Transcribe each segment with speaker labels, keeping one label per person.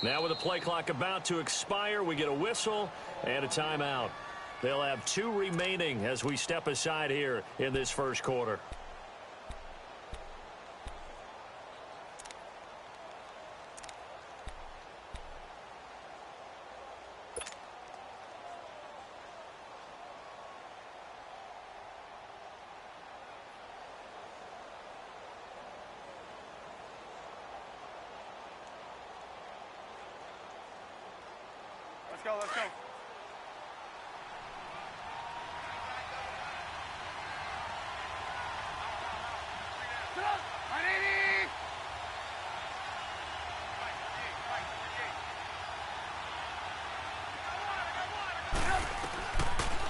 Speaker 1: Now with the play clock about to expire, we get a whistle and a timeout. They'll have 2 remaining as we step aside here in this first quarter.
Speaker 2: Let's go, let's go.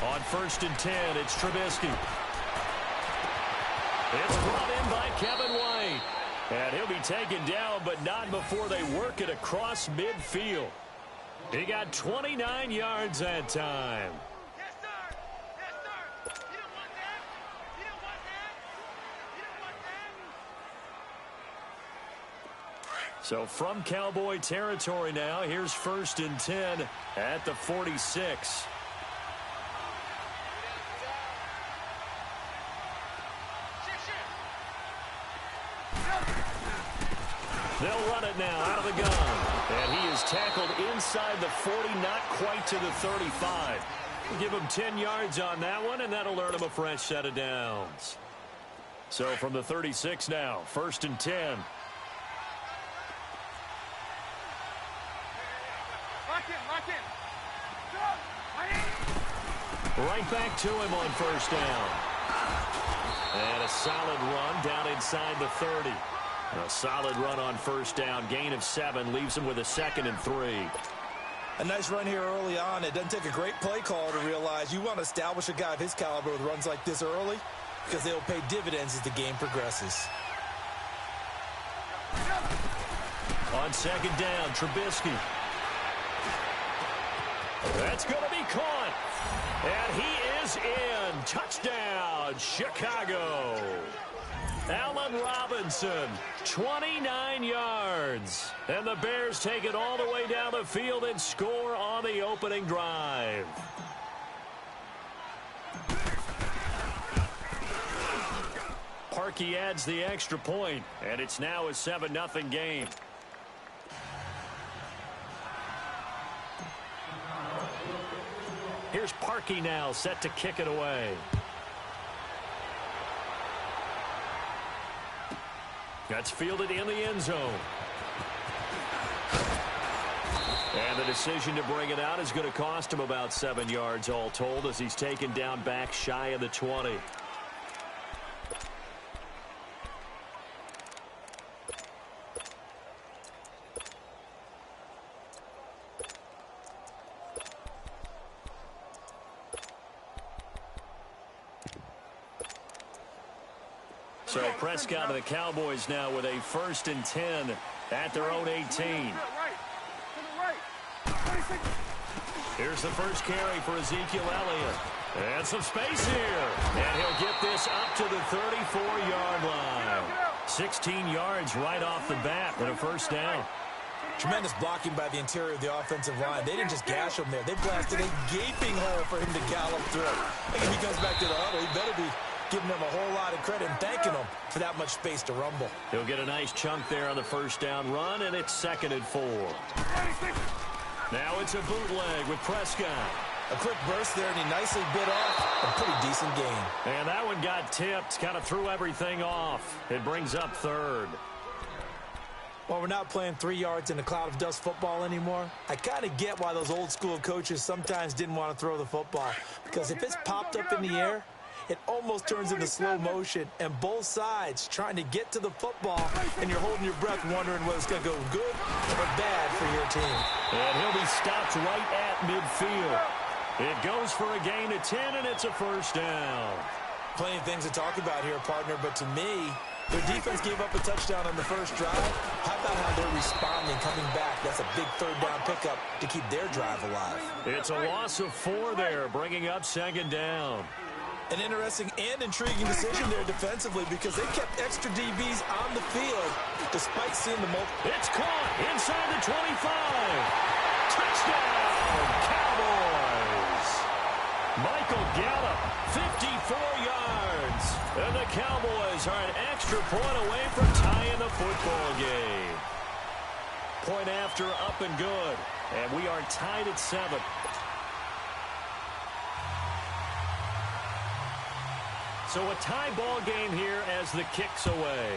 Speaker 1: On 1st and 10, it's Trubisky. It's brought in by Kevin White. And he'll be taken down, but not before they work it across midfield. He got 29 yards that time.
Speaker 2: Yes, sir. Yes, sir. You don't want that. You don't want that. You don't want that.
Speaker 1: So from Cowboy territory now, here's 1st and 10 at the 46. They'll run it now out of the gun. And he is tackled inside the 40, not quite to the 35. Give him 10 yards on that one, and that'll earn him a fresh set of downs. So from the 36 now, 1st and 10.
Speaker 2: Lock in.
Speaker 1: Right back to him on 1st down. And a solid run down inside the 30. A solid run on 1st down. Gain of 7 leaves him with a 2nd and 3.
Speaker 3: A nice run here early on. It doesn't take a great play call to realize you want to establish a guy of his caliber with runs like this early because they'll pay dividends as the game progresses.
Speaker 1: On 2nd down, Trubisky. That's going to be caught. And he is in. Touchdown, Chicago. Allen Robinson, 29 yards. And the Bears take it all the way down the field and score on the opening drive. Parkey adds the extra point, and it's now a 7-0 game. Here's Parkey now, set to kick it away. That's fielded in the end zone. And the decision to bring it out is going to cost him about 7 yards all told as he's taken down back shy of the 20. So Prescott and the Cowboys now with a 1st and 10 at their own 18. Here's the first carry for Ezekiel Elliott. And some space here. And he'll get this up to the 34-yard line. 16 yards right off the bat and a 1st down.
Speaker 3: Tremendous blocking by the interior of the offensive line. They didn't just gash him there. They blasted a gaping hole for him to gallop through. I think if he comes back to the huddle, he better be giving them a whole lot of credit and thanking them for that much space to rumble.
Speaker 1: He'll get a nice chunk there on the 1st down run, and it's 2nd and 4. Now it's a bootleg with Prescott.
Speaker 3: A quick burst there, and he nicely bit off a pretty decent gain.
Speaker 1: And that one got tipped, kind of threw everything off. It brings up 3rd.
Speaker 3: While we're not playing 3 yards in a cloud of dust football anymore, I kind of get why those old school coaches sometimes didn't want to throw the football. Because if it's popped up in the air, it almost turns into slow motion, and both sides trying to get to the football, and you're holding your breath wondering whether it's going to go good or bad for your team.
Speaker 1: And he'll be stopped right at midfield. It goes for a gain of 10, and it's a 1st down.
Speaker 3: Plenty of things to talk about here, partner, but to me, their defense gave up a touchdown on the first drive. How about how they're responding, coming back? That's a big 3rd down pickup to keep their drive alive.
Speaker 1: It's a loss of 4 there, bringing up 2nd down.
Speaker 3: An interesting and intriguing decision there defensively because they kept extra DBs on the field despite seeing the multiple.
Speaker 1: It's caught inside the 25. Touchdown, Cowboys. Michael Gallup, 54 yards. And the Cowboys are an extra point away from tying the football game. Point after, up and good. And we are tied at 7. So a tie ball game here as the kick's away.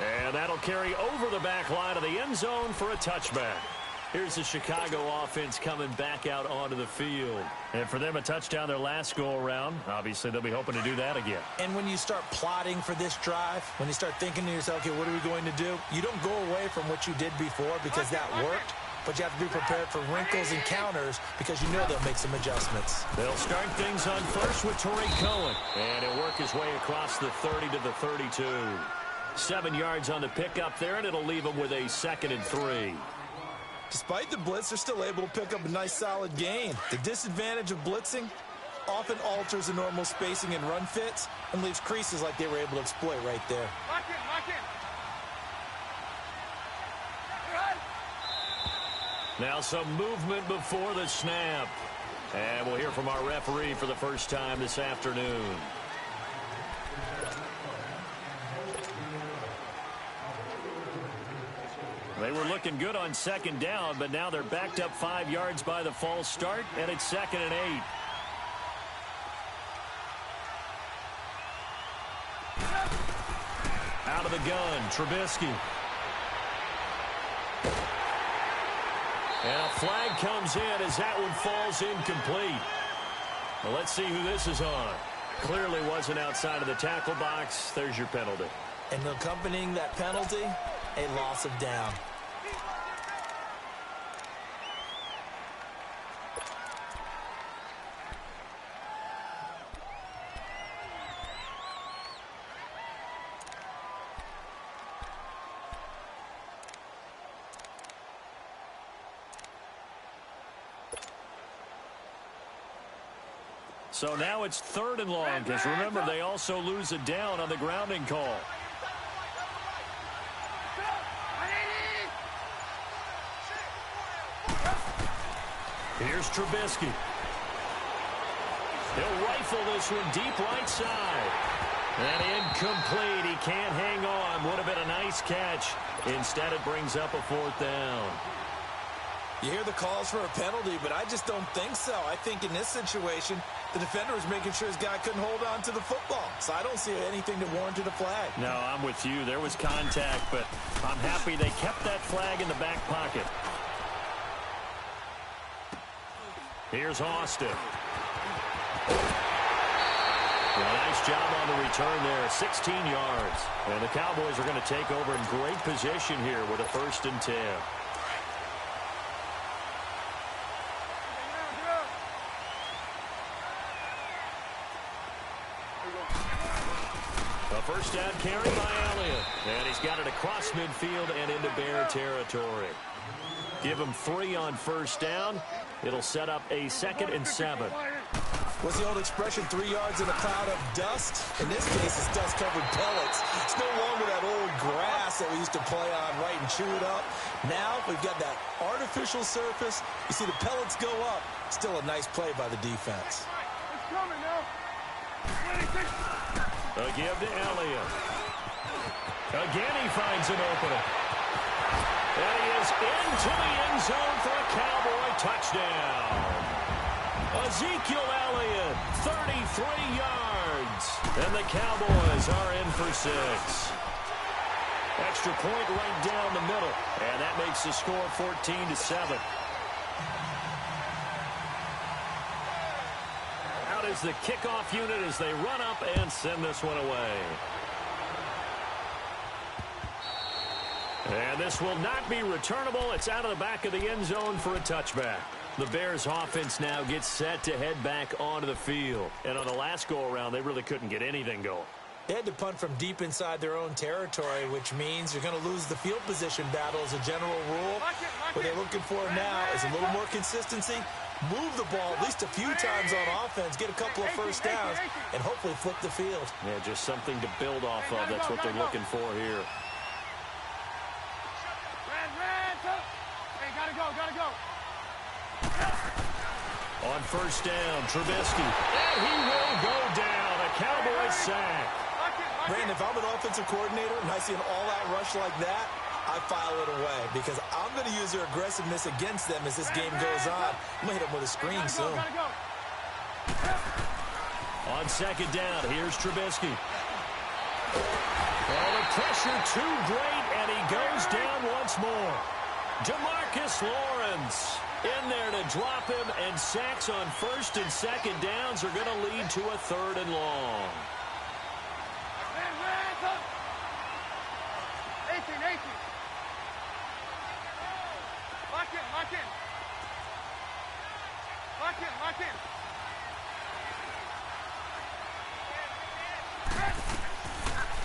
Speaker 1: And that'll carry over the back line of the end zone for a touchback. Here's the Chicago offense coming back out onto the field. And for them, a touchdown their last go-around. Obviously, they'll be hoping to do that again.
Speaker 3: And when you start plotting for this drive, when you start thinking to yourself, okay, what are we going to do? You don't go away from what you did before because that worked. But you have to be prepared for wrinkles and counters because you know they'll make some adjustments.
Speaker 1: They'll start things on first with Torrey Cohen. And he'll work his way across the 30 to the 32. 7 yards on the pickup there, and it'll leave him with a 2nd and 3.
Speaker 3: Despite the blitz, they're still able to pick up a nice solid gain. The disadvantage of blitzing often alters the normal spacing and run fits and leaves creases like they were able to exploit right there.
Speaker 2: Lock in, lock in.
Speaker 1: Now some movement before the snap. And we'll hear from our referee for the first time this afternoon. They were looking good on 2nd down, but now they're backed up 5 yards by the false start, and it's 2nd and 8. Out of the gun, Trubisky. And a flag comes in as that one falls incomplete. Well, let's see who this is on. Clearly wasn't outside of the tackle box. There's your penalty.
Speaker 3: And accompanying that penalty, a loss of down.
Speaker 1: So now it's 3rd and long, because remember, they also lose a down on the grounding call. Here's Trubisky. He'll rifle this one deep right side. And incomplete. He can't hang on. Would have been a nice catch. Instead, it brings up a 4th down.
Speaker 3: You hear the calls for a penalty, but I just don't think so. I think in this situation, the defender was making sure his guy couldn't hold on to the football. So I don't see anything that warranted a flag.
Speaker 1: No, I'm with you. There was contact, but I'm happy they kept that flag in the back pocket. Here's Austin. Well, nice job on the return there. 16 yards. And the Cowboys are going to take over in great position here with a 1st and 10. A first down carry by Elliott. And he's got it across midfield and into Bear territory. Give him 3 on 1st down. It'll set up a 2nd and 7.
Speaker 3: What's the old expression, 3 yards in a cloud of dust? In this case, it's dust-covered pellets. It's no longer that old grass that we used to play on, right, and chew it up. Now we've got that artificial surface. You see the pellets go up. Still a nice play by the defense.
Speaker 2: It's coming now.
Speaker 1: A give to Elliott. Again, he finds an opening. And he is into the end zone for a Cowboy touchdown. Ezekiel Elliott, 33 yards. And the Cowboys are in for 6. Extra point right down the middle. And that makes the score 14-7. Out is the kickoff unit as they run up and send this one away. And this will not be returnable. It's out of the back of the end zone for a touchback. The Bears offense now gets set to head back onto the field. And on the last go-around, they really couldn't get anything going.
Speaker 3: They had to punt from deep inside their own territory, which means you're going to lose the field position battle as a general rule. What they're looking for now is a little more consistency move the ball at least a few times on offense, get a couple of first downs, and hopefully flip the field.
Speaker 1: Yeah, just something to build off of. That's what they're looking for here.
Speaker 2: Hey, gotta go.
Speaker 1: On first down, Trubisky. And he will go down. A Cowboys sack.
Speaker 3: Brandon, if I'm an offensive coordinator and I see an all-out rush like that, I file it away because I'm going to use their aggressiveness against them as this game goes on. I'm going to hit them with a screen soon.
Speaker 1: On second down, here's Trubisky. Oh, the pressure too great, and he goes down once more. DeMarcus Lawrence in there to drop him, and sacks on first and second downs are going to lead to a third and long.
Speaker 2: 18. Lock in.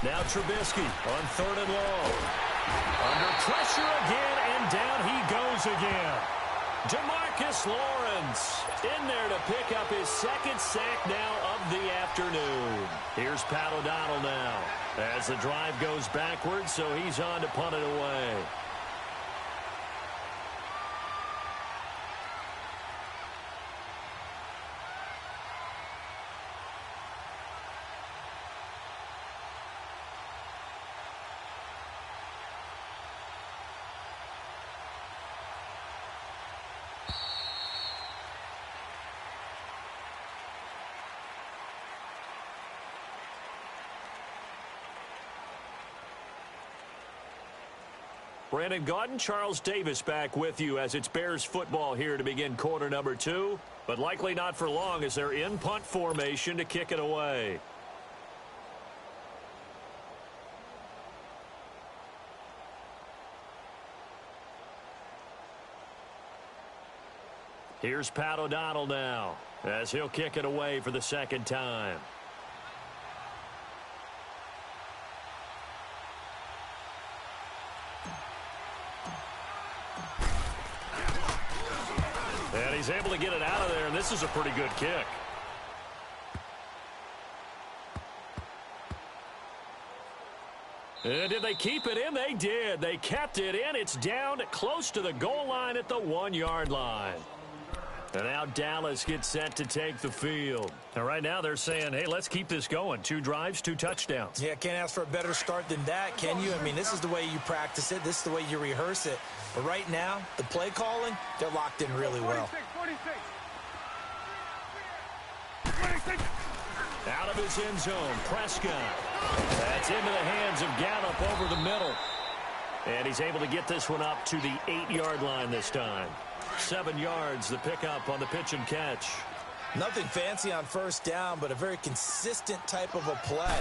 Speaker 1: Now Trubisky on third and long. Under pressure again, and down he goes again. DeMarcus Lawrence in there to pick up his second sack now of the afternoon. Here's Pat O'Donnell now as the drive goes backwards, so he's on to punt it away. Brandon Gaudin, Charles Davis back with you as it's Bears football here to begin quarter number 2, but likely not for long as they're in punt formation to kick it away. Here's Pat O'Donnell now as he'll kick it away for the second time. And he's able to get it out of there, and this is a pretty good kick. And did they keep it in? They did. They kept it in. It's down close to the goal line at the 1-yard line. And now Dallas gets set to take the field. And right now they're saying, hey, let's keep this going. 2 drives, 2 touchdowns.
Speaker 3: Yeah, can't ask for a better start than that, can you? I mean, this is the way you practice it. This is the way you rehearse it. But right now, the play calling, they're locked in really well.
Speaker 2: 46.
Speaker 1: Out of his end zone, Prescott. That's into the hands of Gallup over the middle. And he's able to get this one up to the 8-yard line this time. 7 yards, the pickup on the pitch and catch.
Speaker 3: Nothing fancy on first down, but a very consistent type of a play.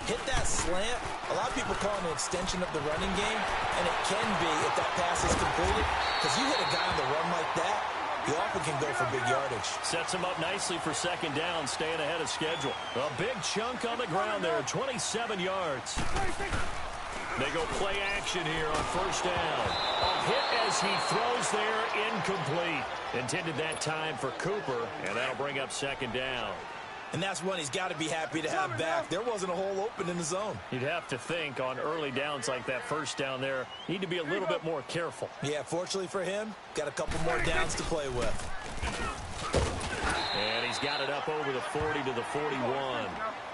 Speaker 3: Hit that slant. A lot of people call it an extension of the running game, and it can be if that pass is completed, because you hit a guy on the run like that, he often can go for big yardage.
Speaker 1: Sets him up nicely for second down, staying ahead of schedule. A big chunk on the ground there, 27 yards. They go play action here on first down. A hit as he throws there, incomplete. Intended that time for Cooper, and that'll bring up second down.
Speaker 3: And that's one he's got to be happy to have back. There wasn't a hole open in the zone.
Speaker 1: You'd have to think on early downs like that first down there, need to be a little bit more careful.
Speaker 3: Yeah, fortunately for him, got a couple more downs to play with.
Speaker 1: And he's got it up over the 40 to the 41.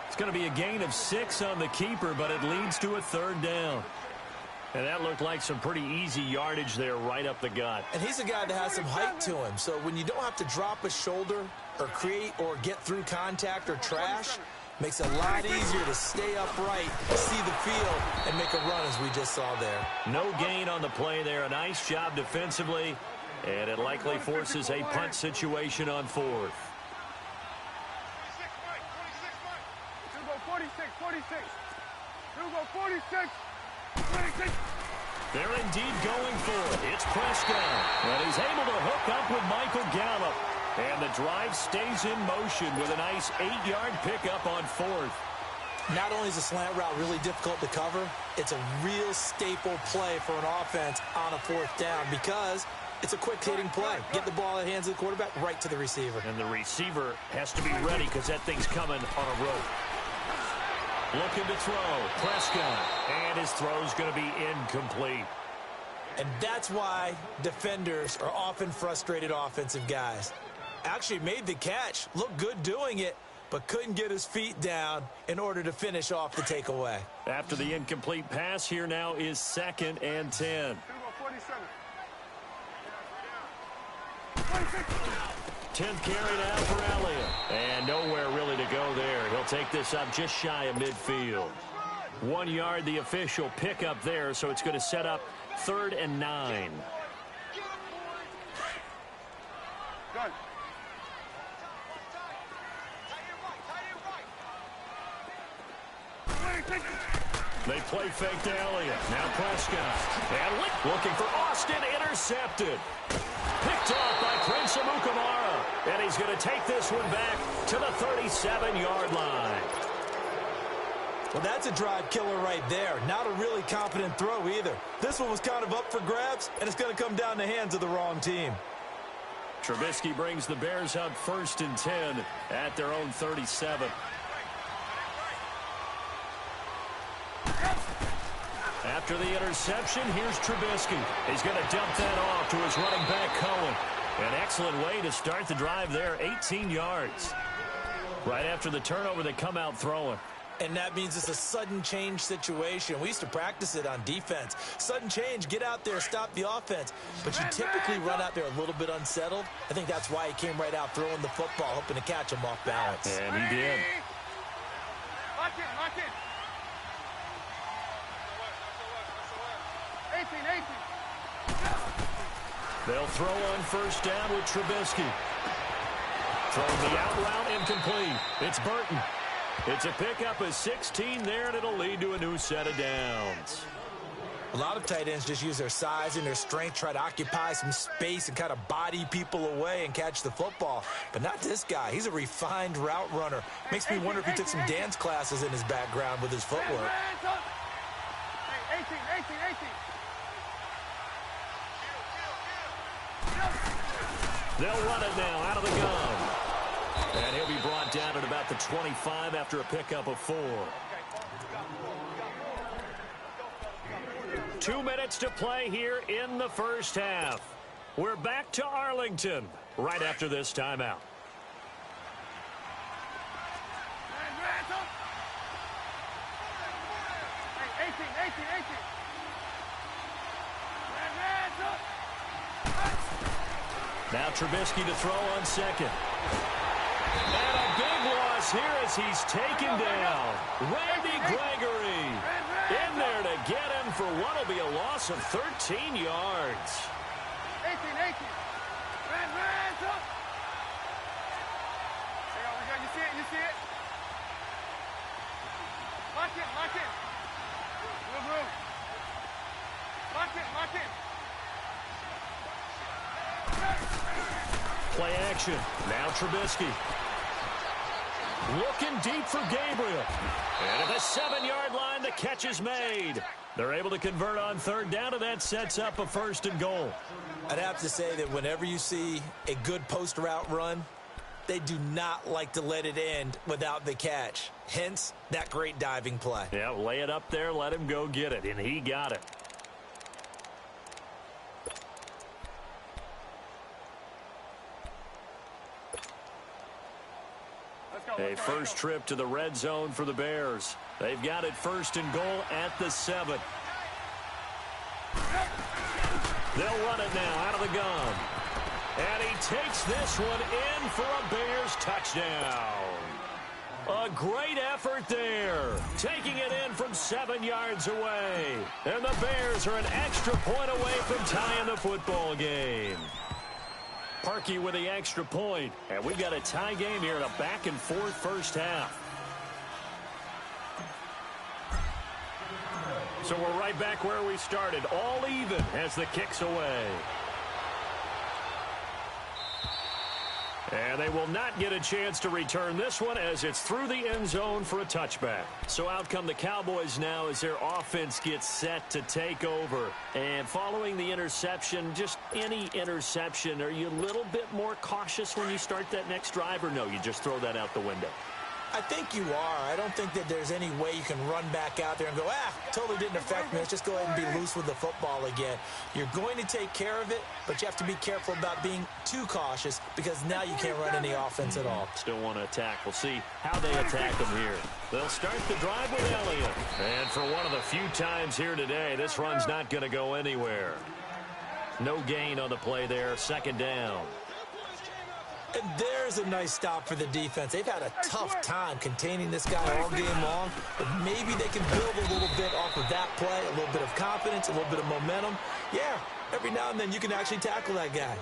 Speaker 1: It's going to be a gain of 6 on the keeper, but it leads to a third down. And that looked like some pretty easy yardage there right up the gut.
Speaker 3: And he's a guy that has some height to him. So when you don't have to drop a shoulder or create or get through contact or trash, makes it a lot easier to stay upright, see the field, and make a run as we just saw there.
Speaker 1: No gain on the play there. A nice job defensively. And it likely forces a punt situation on fourth.
Speaker 2: 46.
Speaker 1: They're indeed going for it. It's Prescott. And he's able to hook up with Michael Gallup. And the drive stays in motion with a nice 8-yard pickup on fourth.
Speaker 3: Not only is the slant route really difficult to cover, it's a real staple play for an offense on a fourth down because It's a quick-hitting play. Get the ball in the hands of the quarterback, right to the receiver.
Speaker 1: And the receiver has to be ready because that thing's coming on a rope. Looking to throw. Prescott. And his throw's going to be incomplete.
Speaker 3: And that's why defenders are often frustrated offensive guys. Actually made the catch, looked good doing it, but couldn't get his feet down in order to finish off the takeaway.
Speaker 1: After the incomplete pass, here now is 2nd and 10. 10th carry now for Elliott. And nowhere really to go there. He'll take this up just shy of midfield. 1 yard, the official pickup there, so it's going to set up 3rd and 9.
Speaker 2: Good.
Speaker 1: They play fake to Elliott. Now Prescott. And looking for Austin. Intercepted. Picked off by Prince Amukamara. And he's going to take this one back to the 37-yard line.
Speaker 3: Well, that's a drive killer right there. Not a really confident throw either. This one was kind of up for grabs, and it's going to come down in the hands of the wrong team.
Speaker 1: Trubisky brings the Bears up 1st and 10 at their own 37. After the interception, here's Trubisky. He's going to dump that off to his running back, Cohen. An excellent way to start the drive there, 18 yards. Right after the turnover, they come out throwing.
Speaker 3: And that means it's a sudden change situation. We used to practice it on defense. Sudden change, get out there, stop the offense. But you typically run out there a little bit unsettled. I think that's why he came right out throwing the football, hoping to catch him off balance.
Speaker 1: And he did.
Speaker 2: Lock in, lock in. 18.
Speaker 1: They'll throw on 1st down with Trubisky. Throwing the out route incomplete. It's Burton. It's a pickup of 16 there, and it'll lead to a new set of downs.
Speaker 3: A lot of tight ends just use their size and their strength, try to occupy some space and kind of body people away and catch the football. But not this guy. He's a refined route runner. Makes me wonder if he took some dance classes in his background with his footwork.
Speaker 2: Hey, 18.
Speaker 1: They'll run it now out of the gun. And he'll be brought down at about the 25 after a pickup of 4. 2 minutes to play here in the first half. We're back to Arlington right after this timeout.
Speaker 2: Hey, 18.
Speaker 1: Now Trubisky to throw on 2nd. And a big loss here as he's taken down. Randy Gregory in there to get him for what will be a loss of 13 yards.
Speaker 2: 18. Hands up. Hang on, we got, you see it? Lock in. Good move. Lock in.
Speaker 1: Play action. Now Trubisky. Looking deep for Gabriel. And at the 7-yard line, the catch is made. They're able to convert on 3rd down, and that sets up a 1st and goal.
Speaker 3: I'd have to say that whenever you see a good post route run, they do not like to let it end without the catch. Hence, that great diving play.
Speaker 1: Yeah, lay it up there, let him go get it, and he got it. A first trip to the red zone for the Bears. They've got it 1st and goal at the 7. They'll run it now out of the gun. And he takes this one in for a Bears touchdown. A great effort there. Taking it in from 7 yards away. And the Bears are an extra point away from tying the football game. Parkey with the extra point. And we've got a tie game here in a back-and-forth first half. So we're right back where we started. All even as the kick's away. And they will not get a chance to return this one as it's through the end zone for a touchback. So out come the Cowboys now as their offense gets set to take over. And following the interception, just any interception, are you a little bit more cautious when you start that next drive, or no, you just throw that out the window?
Speaker 3: I think you are. I don't think that there's any way you can run back out there and go, totally didn't affect me. Let's just go ahead and be loose with the football again. You're going to take care of it, but you have to be careful about being too cautious because now you can't run any offense at all.
Speaker 1: Still want to attack. We'll see how they attack them here. They'll start the drive with Elliott. And for one of the few times here today, this run's not going to go anywhere. No gain on the play there. Second down.
Speaker 3: And there's a nice stop for the defense. They've had a tough time containing this guy all game long, but maybe they can build a little bit off of that play, a little bit of confidence, a little bit of momentum. Yeah, every now and then you can actually tackle that guy.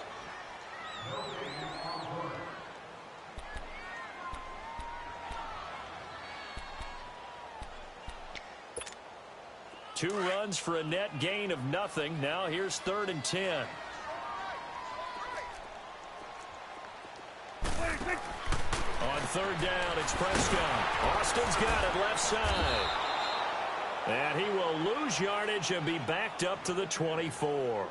Speaker 1: Two runs for a net gain of nothing. Now here's 3rd and 10. On 3rd down, it's Prescott. Austin's got it left side. And he will lose yardage and be backed up to the 24.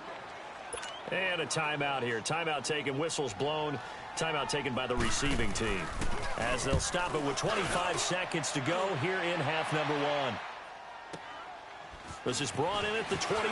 Speaker 1: And a timeout here. Timeout taken, whistles blown. Timeout taken by the receiving team. As they'll stop it with 25 seconds to go here in half number 1. This is brought in at the 21.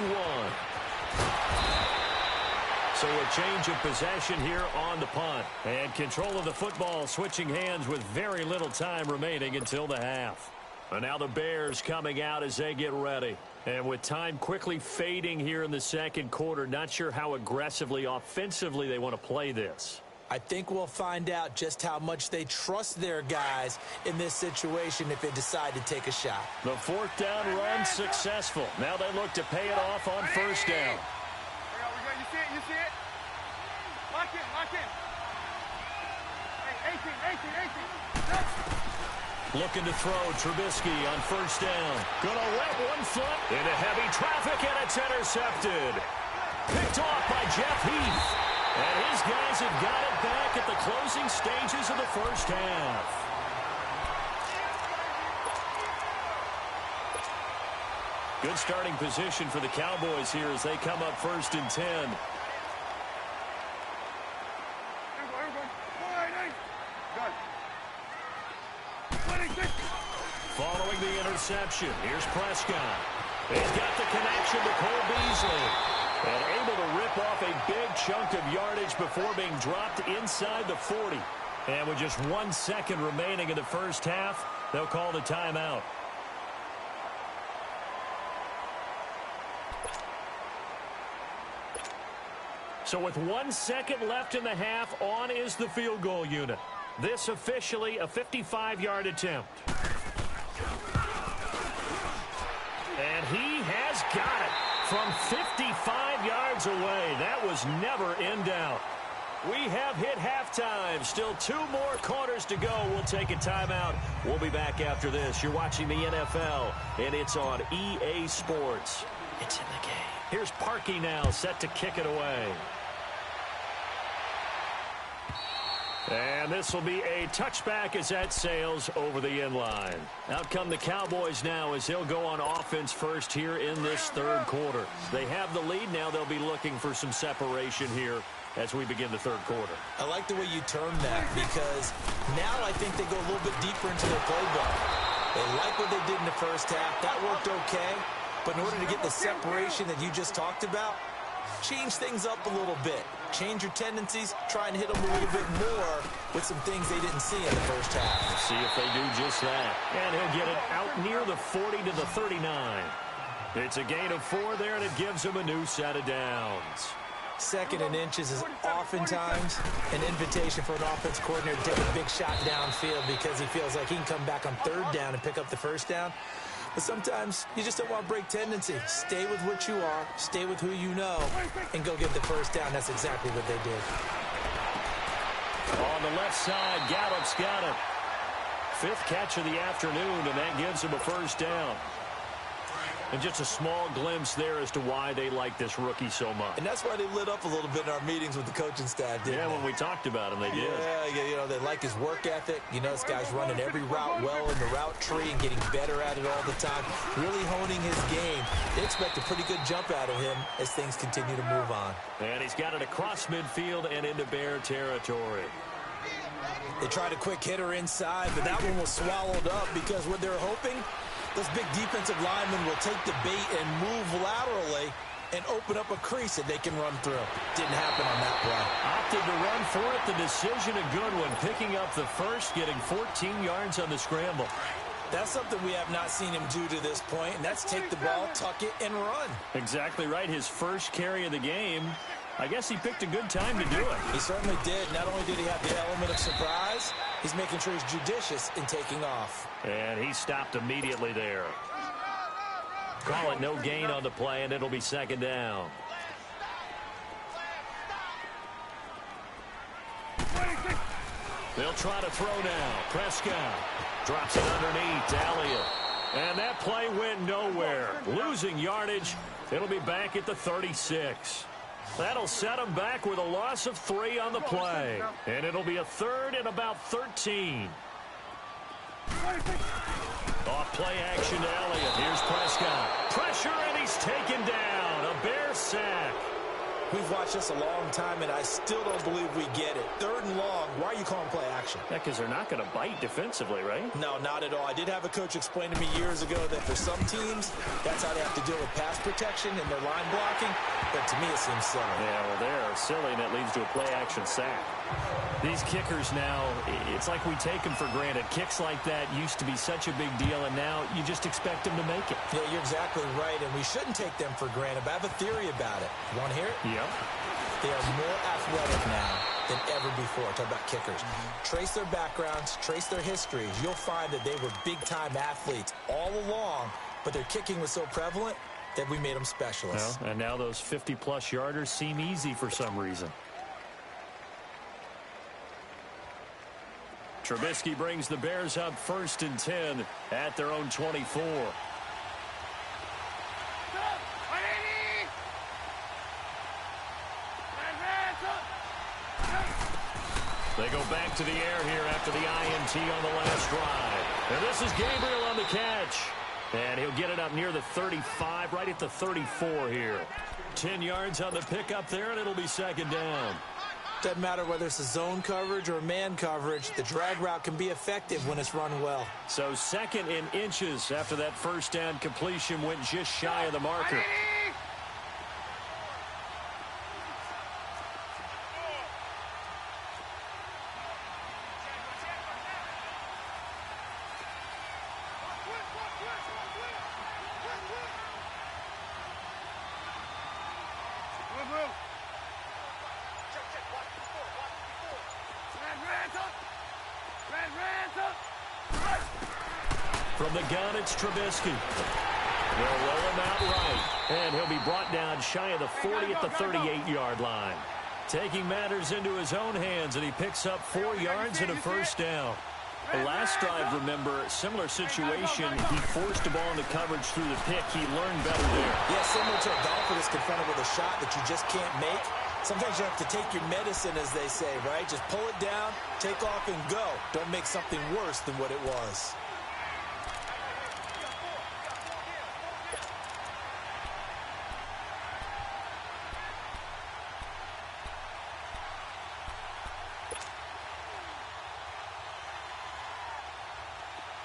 Speaker 1: So a change of possession here on the punt. And control of the football switching hands with very little time remaining until the half. And now the Bears coming out as they get ready. And with time quickly fading here in the second quarter, not sure how aggressively, offensively they want to play this.
Speaker 3: I think we'll find out just how much they trust their guys in this situation if they decide to take a shot.
Speaker 1: The 4th down run successful. Now they look to pay it off on 1st down.
Speaker 2: You see it? Lock in. Hey, 18.
Speaker 1: Looking to throw Trubisky on 1st down. Gonna wet one foot into heavy traffic, and it's intercepted. Picked off by Jeff Heath. And his guys have got it back at the closing stages of the 1st half. Good starting position for the Cowboys here as they come up 1st and 10. Following the interception, here's Prescott. He's got the connection to Cole Beasley. And able to rip off a big chunk of yardage before being dropped inside the 40. And with just 1 second remaining in the 1st half, they'll call the timeout. So with 1 second left in the half, on is the field goal unit. This officially a 55-yard attempt. And he has got it from 55 yards away. That was never in doubt. We have hit halftime. Still 2 more quarters to go. We'll take a timeout. We'll be back after this. You're watching the NFL, and it's on EA Sports. It's in the game. Here's Parkey now, set to kick it away. And this will be a touchback as that sails over the end line. Out come the Cowboys now as they'll go on offense first here in this 3rd quarter. They have the lead. Now they'll be looking for some separation here as we begin the 3rd quarter.
Speaker 3: I like the way you term that because now I think they go a little bit deeper into their playbook. They like what they did in the 1st half. That worked okay. But in order to get the separation that you just talked about, change things up a little bit. Change your tendencies, try and hit them a little bit more with some things they didn't see in the 1st half.
Speaker 1: Let's see if they do just that. And he'll get it out near the 40 to the 39. It's a gain of 4 there, and it gives him a new set of downs.
Speaker 3: 2nd and inches is oftentimes an invitation for an offense coordinator to take a big shot downfield because he feels like he can come back on 3rd down and pick up the 1st down. But sometimes you just don't want to break tendency. Stay with what you are, stay with who you know, and go get the 1st down. That's exactly what they did.
Speaker 1: On the left side, Gallup's got it. 5th catch of the afternoon, and that gives him a 1st down. And just a small glimpse there as to why they like this rookie so much.
Speaker 3: And that's why they lit up a little bit in our meetings with the coaching staff, didn't they?
Speaker 1: When we talked about him, they did.
Speaker 3: Yeah, they like his work ethic. This guy's running every route well in the route tree and getting better at it all the time, really honing his game. They expect a pretty good jump out of him as things continue to move on.
Speaker 1: And he's got it across midfield and into Bear territory.
Speaker 3: They tried a quick hitter inside, but that one was swallowed up because what they're hoping, those big defensive linemen will take the bait and move laterally and open up a crease that they can run through. Didn't happen on that play.
Speaker 1: Opted to run for it. The decision, a good one. Picking up the first, getting 14 yards on the scramble.
Speaker 3: That's something we have not seen him do to this point, and that's take the ball, tuck it, and run.
Speaker 1: Exactly right. His first carry of the game. I guess he picked a good time to do it.
Speaker 3: He certainly did. Not only did he have the element of surprise, he's making sure he's judicious in taking off.
Speaker 1: And he stopped immediately there. Call it no gain on the play, and it'll be second down. They'll try to throw now. Prescott drops it underneath. Elliott. And that play went nowhere. Losing yardage. It'll be back at the 36. That'll set them back with a loss of 3 on the play. And it'll be a third and about 13. Off play action to Elliott. Here's Prescott. Pressure, and he's taken down. A Bear sack.
Speaker 3: We've watched this a long time, and I still don't believe we get it. Third and long. Why are you calling play action?
Speaker 1: Yeah, because they're not going to bite defensively, right?
Speaker 3: No, not at all. I did have a coach explain to me years ago that for some teams, that's how they have to deal with pass protection and their line blocking. But to me, it seems silly.
Speaker 1: Yeah, well, they're silly, and it leads to a play action sack. These kickers now, it's like we take them for granted. Kicks like that used to be such a big deal, and now you just expect them to make it.
Speaker 3: Yeah, you're exactly right, and we shouldn't take them for granted. But I have a theory about it. You want to hear it?
Speaker 1: Yep.
Speaker 3: They are more athletic now than ever before. Talk about kickers. Trace their backgrounds, trace their histories. You'll find that they were big-time athletes all along, but their kicking was so prevalent that we made them specialists.
Speaker 1: Well, and now those 50-plus yarders seem easy for some reason. Trubisky brings the Bears up 1st and 10 at their own 24. They go back to the air here after the INT on the last drive. And this is Gabriel on the catch. And he'll get it up near the 35, right at the 34 here. 10 yards on the pickup there, and it'll be second down.
Speaker 3: Doesn't matter whether it's a zone coverage or man coverage, the drag route can be effective when it's run well.
Speaker 1: So second in inches after that first down completion went just shy of the marker. From the gun, it's Trubisky. They'll roll him out right. And he'll be brought down shy of the 40 at the 38-yard line. Taking matters into his own hands, and he picks up 4 yards and a first down. The last drive, remember, similar situation. He forced the ball into coverage through the pick. He learned better there.
Speaker 3: Yeah, similar to a golfer that's confronted with a shot that you just can't make. Sometimes you have to take your medicine, as they say, right? Just pull it down, take off, and go. Don't make something worse than what it was.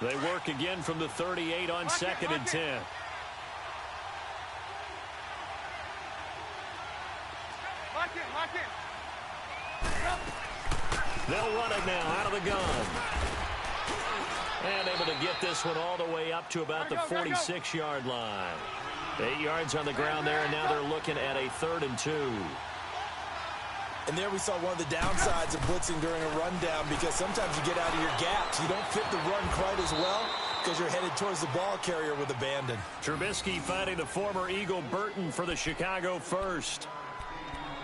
Speaker 1: They work again from the 38 on 2nd and 10. They'll run it now out of the gun. And able to get this one all the way up to about the 46-yard line. 8 yards on the ground there, and now they're looking at a 3rd and 2.
Speaker 3: And there we saw one of the downsides of blitzing during a rundown, because sometimes you get out of your gaps. You don't fit the run quite as well because you're headed towards the ball carrier with abandon.
Speaker 1: Trubisky finding the former Eagle Burton for the Chicago first.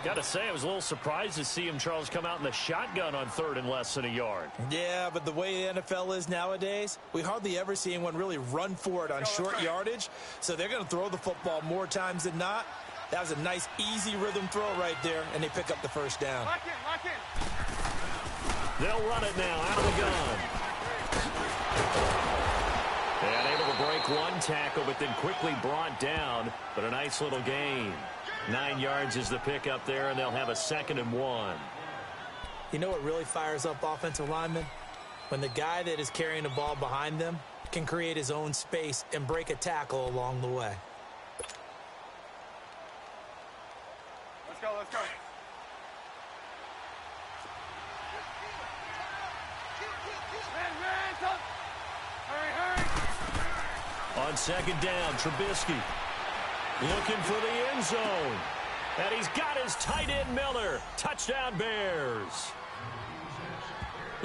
Speaker 1: Got to say, I was a little surprised to see him, Charles, come out in the shotgun on 3rd and less than a yard.
Speaker 3: Yeah, but the way the NFL is nowadays, we hardly ever see anyone really run for it on short yardage. So they're going to throw the football more times than not. That was a nice, easy rhythm throw right there, and they pick up the first down.
Speaker 2: Lock in.
Speaker 1: They'll run it now out of the gun. And able to break one tackle, but then quickly brought down. But a nice little gain. 9 yards is the pickup there, and they'll have a 2nd and 1.
Speaker 3: You know what really fires up offensive linemen? When the guy that is carrying the ball behind them can create his own space and break a tackle along the way.
Speaker 2: Let's go. Hurry.
Speaker 1: On 2nd down, Trubisky looking for the end zone. And he's got his tight end Miller. Touchdown Bears.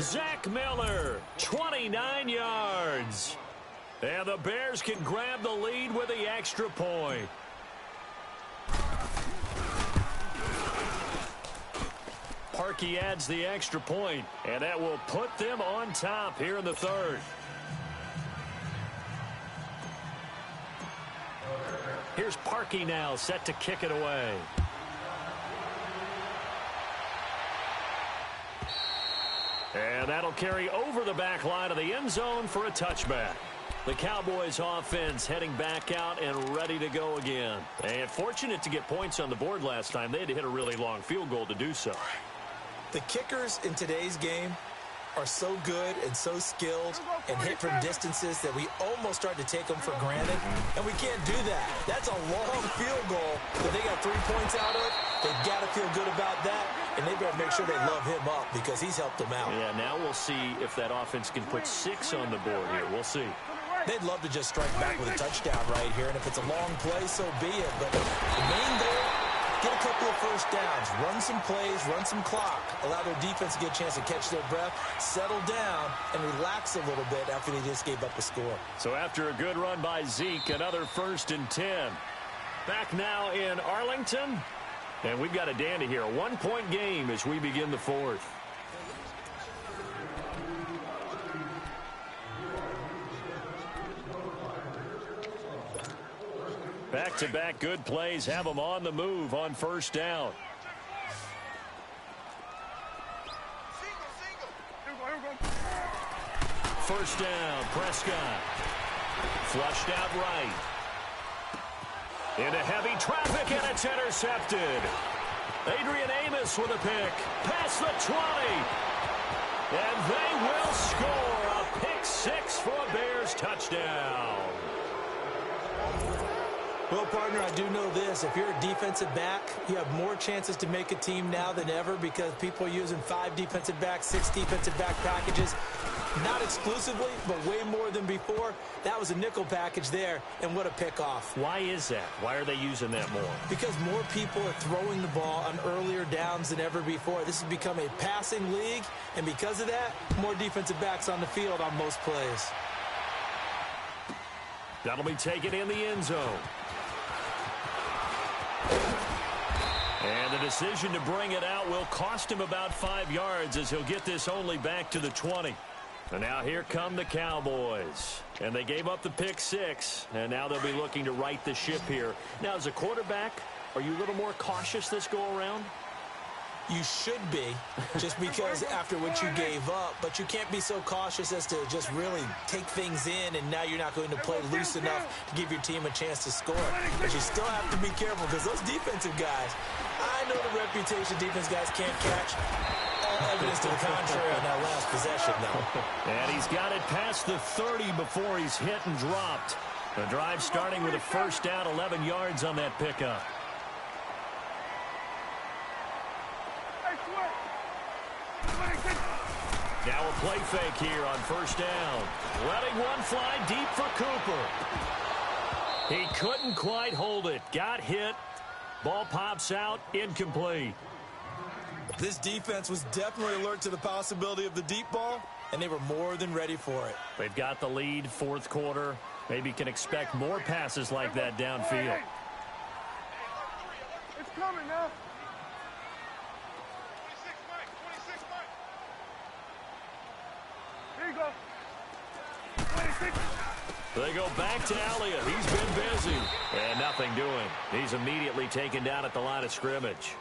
Speaker 1: Zach Miller, 29 yards. And the Bears can grab the lead with the extra point. Parkey adds the extra point, and that will put them on top here in the 3rd. Here's Parkey now, set to kick it away. And that'll carry over the back line of the end zone for a touchback. The Cowboys offense heading back out and ready to go again. And fortunate to get points on the board last time. They had to hit a really long field goal to do so.
Speaker 3: The kickers in today's game are so good and so skilled and hit from distances that we almost start to take them for granted, and we can't do that. That's a long field goal that they got 3 points out of. They've got to feel good about that, and they better make sure they love him up because he's helped them out.
Speaker 1: Yeah, now we'll see if that offense can put 6 on the board here. We'll see.
Speaker 3: They'd love to just strike back with a touchdown right here, and if it's a long play, so be it. But the main goal, get a couple of first downs, run some plays, run some clock, allow their defense to get a chance to catch their breath, settle down, and relax a little bit after they just gave up a score.
Speaker 1: So after a good run by Zeke, another 1st and 10. Back now in Arlington, and we've got a dandy here. A 1-point game as we begin the 4th. Back-to-back good plays have them on the move on 1st down. First down, Prescott. Flushed out right. Into heavy traffic, and it's intercepted. Adrian Amos with a pick. Past the 20. And they will score a pick 6 for a Bears touchdown.
Speaker 3: Well, partner, I do know this. If you're a defensive back, you have more chances to make a team now than ever because people are using 5 defensive backs, 6 defensive back packages. Not exclusively, but way more than before. That was a nickel package there, and what a pickoff.
Speaker 1: Why is that? Why are they using that more?
Speaker 3: Because more people are throwing the ball on earlier downs than ever before. This has become a passing league, and because of that, more defensive backs on the field on most plays.
Speaker 1: That'll be taken in the end zone. And the decision to bring it out will cost him about 5 yards as he'll get this only back to the 20. And now here come the Cowboys. And they gave up the pick 6, and now they'll be looking to right the ship here. Now, as a quarterback, are you a little more cautious this go-around?
Speaker 3: You should be, just because after what you gave up, but you can't be so cautious as to just really take things in, and now you're not going to play loose enough to give your team a chance to score. But you still have to be careful because those defensive guys, I know the reputation defense guys can't catch. All evidence to the contrary on that last possession, though.
Speaker 1: And he's got it past the 30 before he's hit and dropped. The drive starting with a first down, 11 yards on that pickup. Now a play fake here on first down. Letting one fly deep for Cooper. He couldn't quite hold it. Got hit. Ball pops out. Incomplete.
Speaker 3: This defense was definitely alert to the possibility of the deep ball, and they were more than ready for it.
Speaker 1: They've got the lead, 4th quarter. Maybe can expect more passes like that downfield.
Speaker 2: It's coming now.
Speaker 1: They go back to Elliott. He's been busy. And nothing doing. He's immediately taken down at the line of scrimmage.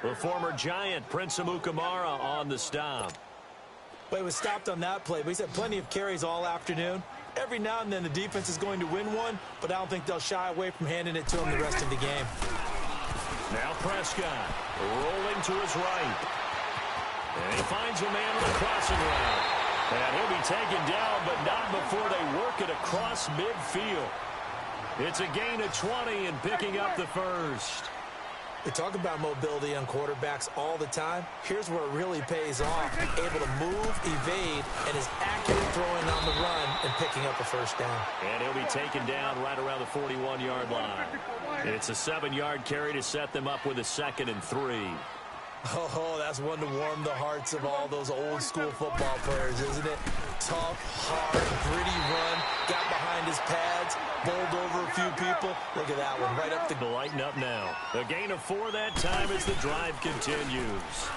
Speaker 1: The former Giant, Prince Amukamara, on the stop.
Speaker 3: But he was stopped on that play. But he's had plenty of carries all afternoon. Every now and then the defense is going to win one, but I don't think they'll shy away from handing it to him the rest of the game.
Speaker 1: Now Prescott rolling to his right. And he finds a man on the crossing route. And he'll be taken down, but not before they work it across midfield. It's a gain of 20 and picking up the first.
Speaker 3: We talk about mobility on quarterbacks all the time. Here's where it really pays off. Able to move, evade, and is accurate throwing on the run and picking up a first down.
Speaker 1: And he'll be taken down right around the 41-yard line. It's a 7-yard carry to set them up with a 2nd and 3.
Speaker 3: Oh, that's one to warm the hearts of all those old-school football players, isn't it? Tough, hard, gritty run, got behind his pads, bowled over a few people. Look at that one, right up the...
Speaker 1: Lighten up now. A gain of 4 that time as the drive continues.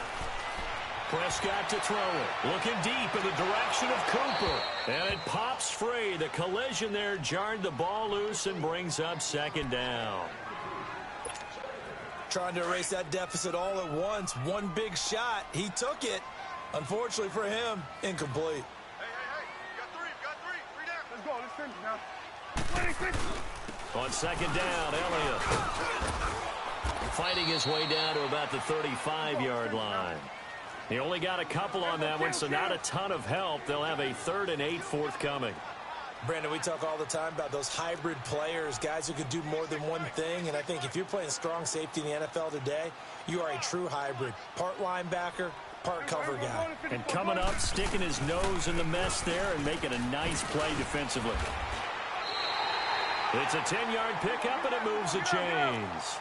Speaker 1: Prescott to throw it. Looking deep in the direction of Cooper. And it pops free. The collision there jarred the ball loose and brings up 2nd down.
Speaker 3: Trying to erase that deficit all at once. One big shot. He took it. Unfortunately for him, incomplete.
Speaker 2: Hey. You got three. 3 down. Let's go. Let's finish now.
Speaker 1: On 2nd down, Elliott fighting his way down to about the 35-yard line. He only got a couple on that one, so not a ton of help. They'll have a 3rd and 8 forthcoming.
Speaker 3: Brandon, we talk all the time about those hybrid players, guys who could do more than one thing. And I think if you're playing strong safety in the NFL today, you are a true hybrid. Part linebacker, part cover guy.
Speaker 1: And coming up, sticking his nose in the mess there and making a nice play defensively. It's a 10-yard pickup, and it moves the chains.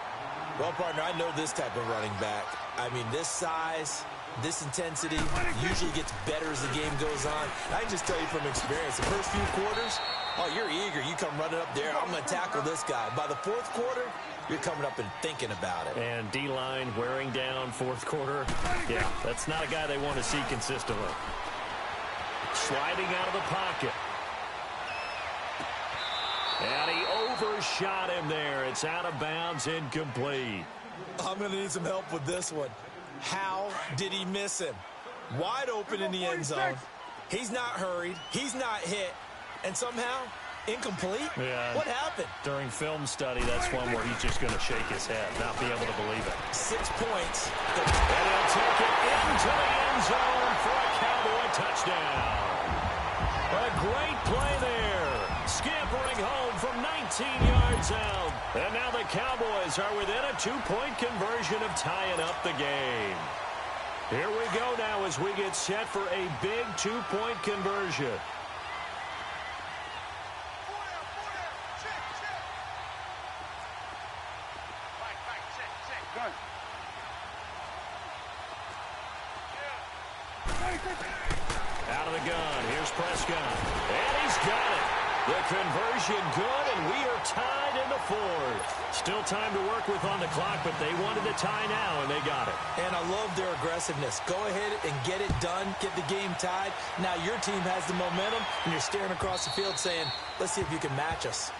Speaker 3: Well, partner, I know this type of running back. I mean, this size, this intensity usually gets better as the game goes on. I can just tell you from experience, the first few quarters, oh, you're eager. You come running up there. I'm going to tackle this guy. By the 4th quarter, you're coming up and thinking about it.
Speaker 1: And D-line wearing down 4th quarter. Yeah, that's not a guy they want to see consistently. Sliding out of the pocket. And he overshot him there. It's out of bounds, incomplete.
Speaker 3: I'm going to need some help with this one. How did he miss him? Wide open in the end zone. He's not hurried. He's not hit. And somehow, incomplete?
Speaker 1: Yeah.
Speaker 3: What happened?
Speaker 1: During film study, that's one where he's just going to shake his head, not be able to believe it.
Speaker 3: 6 points.
Speaker 1: And he'll take it into the end zone for a Cowboy touchdown. A great play there. Scampering home from 19 yards out. And now the Cowboys are within a 2-point conversion of tying up the game. Here we go now as we get set for a big 2-point conversion. Out of the gun. Here's Prescott. And he's got it. The conversion good, and we are tied in the 4th. Still time to work with on the clock, but they wanted the tie now, and they got it.
Speaker 3: And I love their aggressiveness. Go ahead and get it done. Get the game tied. Now your team has the momentum, and you're staring across the field saying, let's see if you can match us.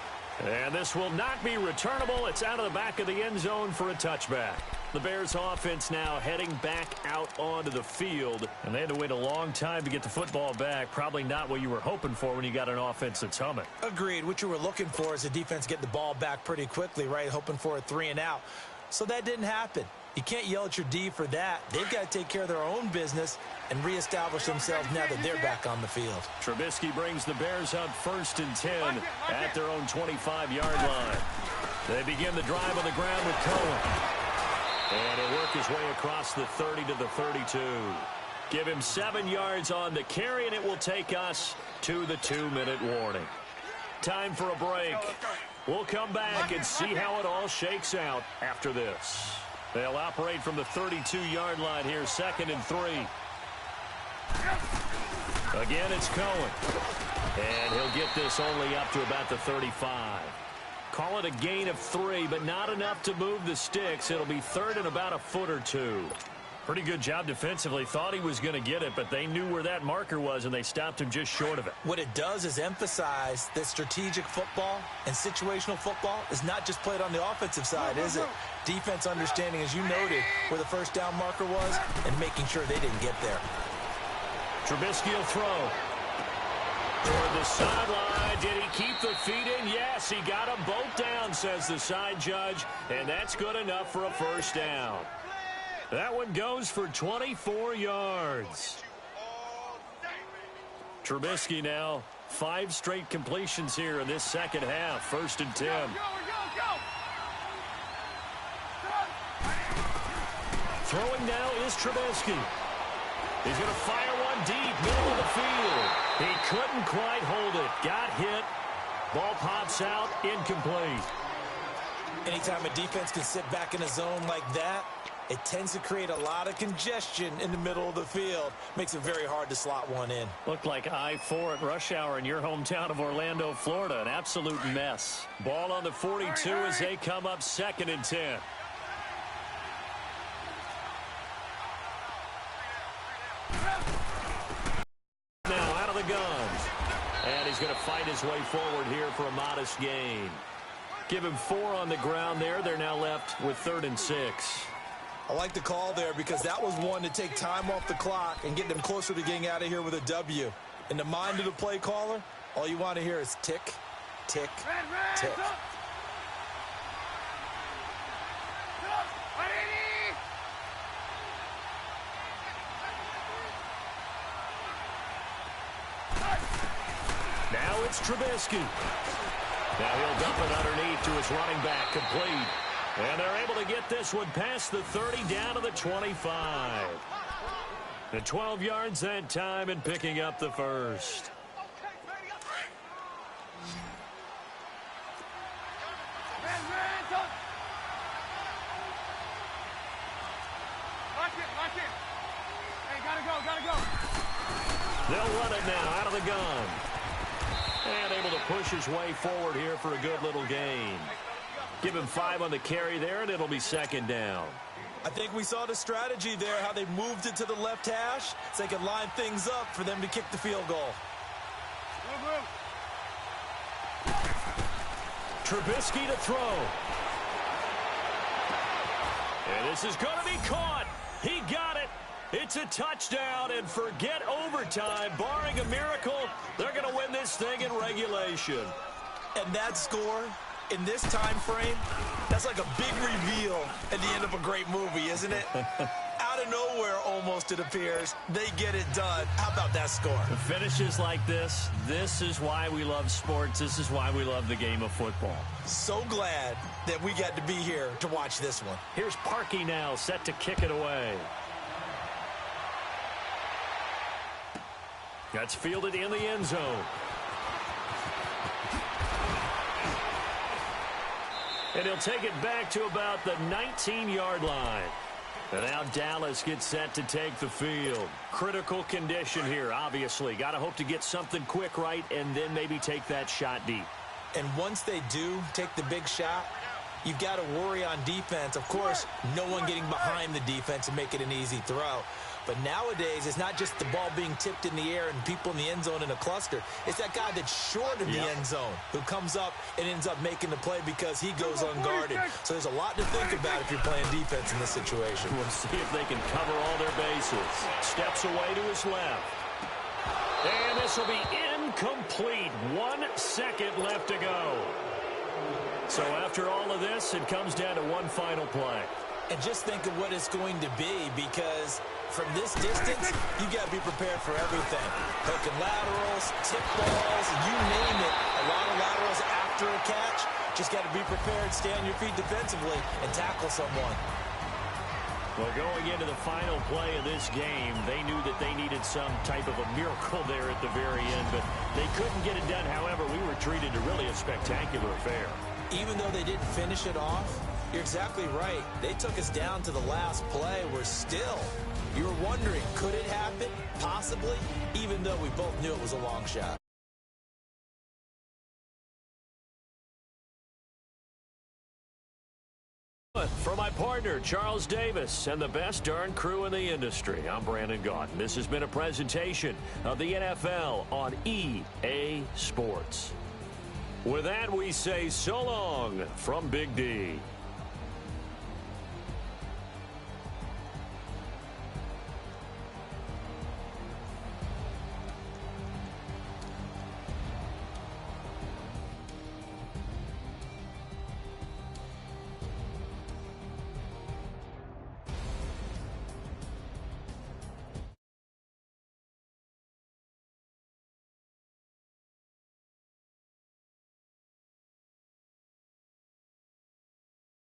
Speaker 1: And this will not be returnable. It's out of the back of the end zone for a touchback. The Bears offense now heading back out onto the field. And they had to wait a long time to get the football back. Probably not what you were hoping for when you got an offense that's humming.
Speaker 3: Agreed. What you were looking for is the defense get the ball back pretty quickly, right? Hoping for a 3 and out. So that didn't happen. You can't yell at your D for that. They've got to take care of their own business and reestablish themselves now that they're back on the field.
Speaker 1: Trubisky brings the Bears up 1st and 10 at their own 25-yard line. They begin the drive on the ground with Cohen. And he'll work his way across the 30 to the 32. Give him 7 yards on the carry, and it will take us to the 2-minute warning. Time for a break. We'll come back and see how it all shakes out after this. They'll operate from the 32-yard line here, 2nd and 3. Again, it's Cohen. And he'll get this only up to about the 35. Call it a gain of 3, but not enough to move the sticks. It'll be 3rd and about a foot or 2. Pretty good job defensively. Thought he was going to get it, but they knew where that marker was, and they stopped him just short of it.
Speaker 3: What it does is emphasize that strategic football and situational football is not just played on the offensive side, is it? Defense understanding, as you noted, where the first down marker was and making sure they didn't get there.
Speaker 1: Trubisky will throw. Toward the sideline. Did he keep the feet in? Yes, he got them both down, says the side judge, and that's good enough for a first down. That one goes for 24 yards. Trubisky now, 5 straight completions here in this second half. 1st and 10. Throwing now is Trubisky. He's going to fire one deep, middle of the field. He couldn't quite hold it. Got hit. Ball pops out, incomplete.
Speaker 3: Anytime a defense can sit back in a zone like that, it tends to create a lot of congestion in the middle of the field. Makes it very hard to slot one in.
Speaker 1: Looked like I-4 at rush hour in your hometown of Orlando, Florida. An absolute mess. Ball on the 42 as they come up 2nd and 10. Now out of the guns. And he's going to fight his way forward here for a modest gain. Give him 4 on the ground there. They're now left with 3rd and 6.
Speaker 3: I like the call there because that was one to take time off the clock and get them closer to getting out of here with a W. In the mind of the play caller, all you want to hear is tick, tick, tick.
Speaker 1: Now it's Trubisky. Now he'll dump it underneath to his running back, complete. And they're able to get this one past the 30 down to the 25. The 12 yards that time and picking up the first. They'll run it now out of the gun. And able to push his way forward here for a good little gain. Give him 5 on the carry there, and it'll be 2nd down.
Speaker 3: I think we saw the strategy there, how they moved it to the left hash so they could line things up for them to kick the field goal.
Speaker 1: Trubisky to throw. And this is going to be caught. He got it. It's a touchdown, and forget overtime. Barring a miracle, they're going to win this thing in regulation.
Speaker 3: And that score, in this time frame, that's like a big reveal at the end of a great movie, isn't it? Out of nowhere, almost, it appears, they get it done. How about that score?
Speaker 1: The finishes like this is why we love sports. This is why we love the game of football.
Speaker 3: So glad that we got to be here to watch this one.
Speaker 1: Here's Parkey now, set to kick it away. That's fielded in the end zone. And he'll take it back to about the 19-yard line. And now Dallas gets set to take the field. Critical condition here, obviously. Got to hope to get something quick right and then maybe take that shot deep.
Speaker 3: And once they do take the big shot, you've got to worry on defense. Of course, no one getting behind the defense and make it an easy throw. But nowadays, it's not just the ball being tipped in the air and people in the end zone in a cluster. It's that guy that's short of the end zone who comes up and ends up making the play because he goes unguarded. So there's a lot to think about if you're playing defense in this situation.
Speaker 1: We'll see if they can cover all their bases. Steps away to his left. And this will be incomplete. 1 second left to go. So after all of this, it comes down to one final play.
Speaker 3: And just think of what it's going to be, because from this distance, you got to be prepared for everything. Hook and laterals, tip balls, you name it. A lot of laterals after a catch. Just got to be prepared, stay on your feet defensively, and tackle someone.
Speaker 1: Well, going into the final play of this game, they knew that they needed some type of a miracle there at the very end, but they couldn't get it done. However, we were treated to really a spectacular affair.
Speaker 3: Even though they didn't finish it off, you're exactly right. They took us down to the last play. We're still, you were wondering, could it happen? Possibly, even though we both knew it was a long shot.
Speaker 1: For my partner, Charles Davis, and the best darn crew in the industry, I'm Brandon Gaudin. This has been a presentation of the NFL on EA Sports. With that, we say so long from Big D.